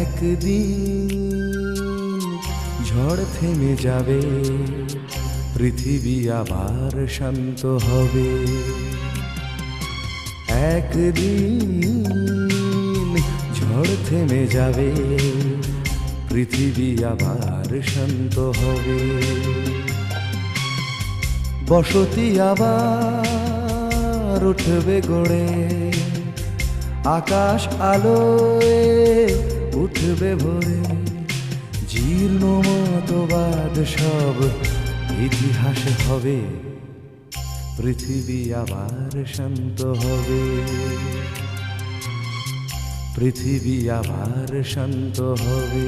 একদিন ঝড় থেমে যাবে, পৃথিবী আবার শান্ত হবে। একদিন ঝড় থেমে যাবে, পৃথিবী আবার শান্ত হবে। বসতি আবার উঠবে গড়ে, আকাশ আলোয় উঠবে ভরে। জীর্ণ মতবাদ সব ইতিহাস হবে, পৃথিবী আবার শান্ত হবে। পৃথিবী আবার শান্ত হবে।